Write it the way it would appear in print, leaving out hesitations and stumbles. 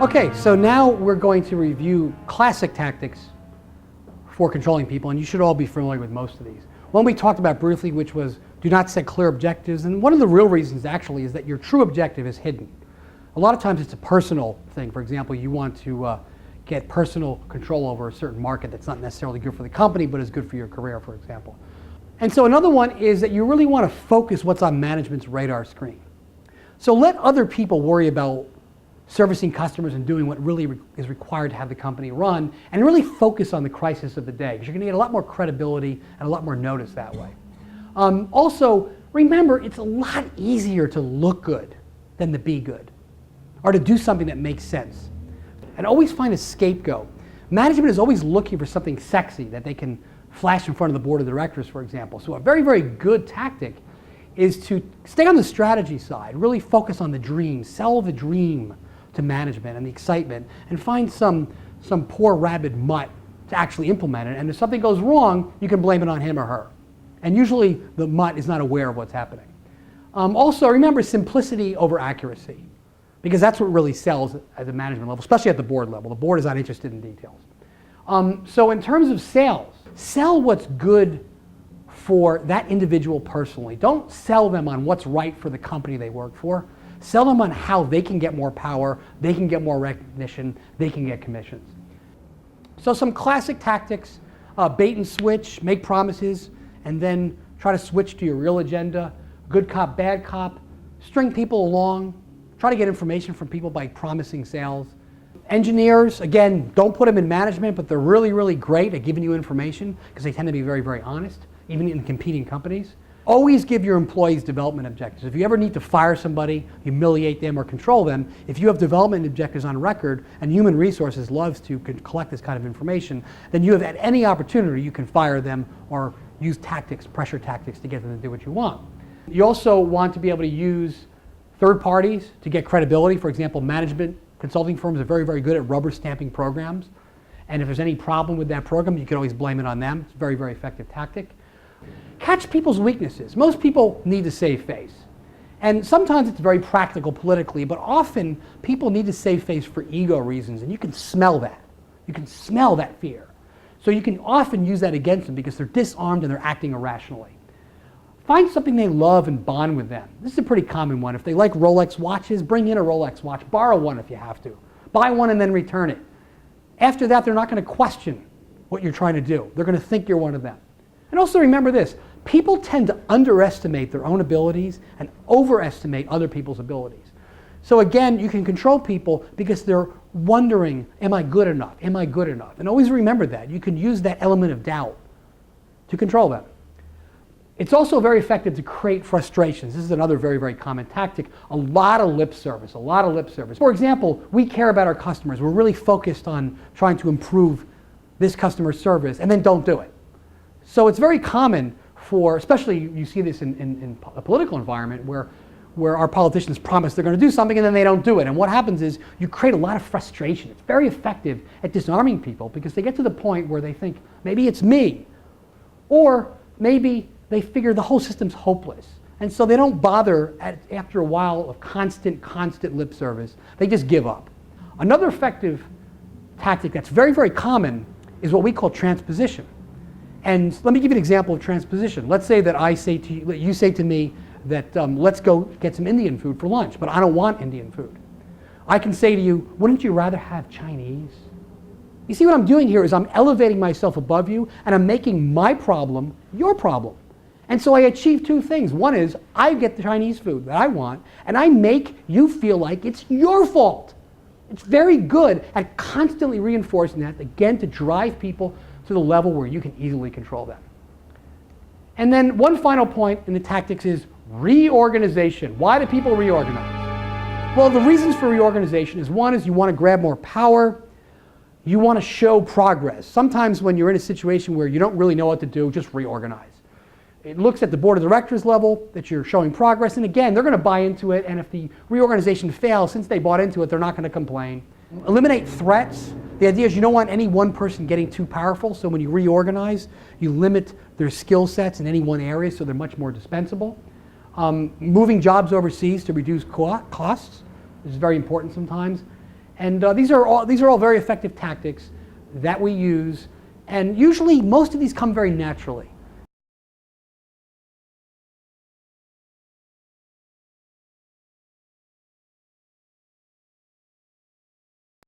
Okay, so now we're going to review classic tactics for controlling people, and you should all be familiar with most of these. One we talked about briefly, which was do not set clear objectives, and one of the real reasons actually is that your true objective is hidden. A lot of times it's a personal thing. For example, you want to get personal control over a certain market that's not necessarily good for the company, but is good for your career, for example. And so another one is that you really want to focus what's on management's radar screen. So let other people worry about servicing customers and doing what really is required to have the company run, and really focus on the crisis of the day, because you're going to get a lot more credibility and a lot more notice that way. Also, remember, it's a lot easier to look good than to be good, or to do something that makes sense. And always find a scapegoat. Management is always looking for something sexy that they can flash in front of the board of directors, for example. So a very, very good tactic is to stay on the strategy side, really focus on the dream, sell the dream to management and the excitement, and find some poor rabid mutt to actually implement it. And if something goes wrong, you can blame it on him or her. And usually the mutt is not aware of what's happening. Also, remember simplicity over accuracy, because that's what really sells at the management level, especially at the board level. The board is not interested in details. So in terms of sales, sell what's good for that individual personally. Don't sell them on what's right for the company they work for. Sell them on how they can get more power, they can get more recognition, they can get commissions. So some classic tactics: bait and switch, make promises, and then try to switch to your real agenda. Good cop, bad cop, string people along, try to get information from people by promising sales. Engineers, again, don't put them in management, but they're really, really great at giving you information because they tend to be very, very honest, even in competing companies. Always give your employees development objectives. If you ever need to fire somebody, humiliate them, or control them, if you have development objectives on record, and human resources loves to collect this kind of information, then you have at any opportunity you can fire them or use tactics, pressure tactics, to get them to do what you want. You also want to be able to use third parties to get credibility. For example, management consulting firms are very, very good at rubber stamping programs. And if there's any problem with that program, you can always blame it on them. It's a very, very effective tactic. Catch people's weaknesses. Most people need to save face. And sometimes it's very practical politically, but often people need to save face for ego reasons, and you can smell that. You can smell that fear. So you can often use that against them because they're disarmed and they're acting irrationally. Find something they love and bond with them. This is a pretty common one. If they like Rolex watches, bring in a Rolex watch. Borrow one if you have to. Buy one and then return it. After that, they're not going to question what you're trying to do. They're going to think you're one of them. And also remember this: people tend to underestimate their own abilities and overestimate other people's abilities. So again, you can control people because they're wondering, am I good enough? Am I good enough? And always remember that. You can use that element of doubt to control them. It's also very effective to create frustrations. This is another very, very common tactic. A lot of lip service, a lot of lip service. For example, we care about our customers. We're really focused on trying to improve this customer service, and then don't do it. So it's very common for, especially you see this in a political environment where our politicians promise they're going to do something and then they don't do it. And what happens is you create a lot of frustration. It's very effective at disarming people because they get to the point where they think, maybe it's me, or maybe they figure the whole system's hopeless. And so they don't bother after a while of constant lip service. They just give up. Another effective tactic that's very, very common is what we call transposition. And let me give you an example of transposition. Let's say that you say to me that let's go get some Indian food for lunch, but I don't want Indian food. I can say to you, wouldn't you rather have Chinese? You see what I'm doing here is I'm elevating myself above you, and I'm making my problem your problem. And so I achieve two things. One is I get the Chinese food that I want, and I make you feel like it's your fault. It's very good at constantly reinforcing that, again, to drive people to the level where you can easily control them. And then one final point in the tactics is reorganization. Why do people reorganize? Well, the reasons for reorganization is, one is you want to grab more power. You want to show progress. Sometimes when you're in a situation where you don't really know what to do, just reorganize. It looks at the board of directors level that you're showing progress, and again, they're going to buy into it, and if the reorganization fails, since they bought into it, they're not going to complain. Eliminate threats. The idea is you don't want any one person getting too powerful, so when you reorganize, you limit their skill sets in any one area so they're much more dispensable. Moving jobs overseas to reduce costs is very important sometimes. And these are all very effective tactics that we use. And usually most of these come very naturally.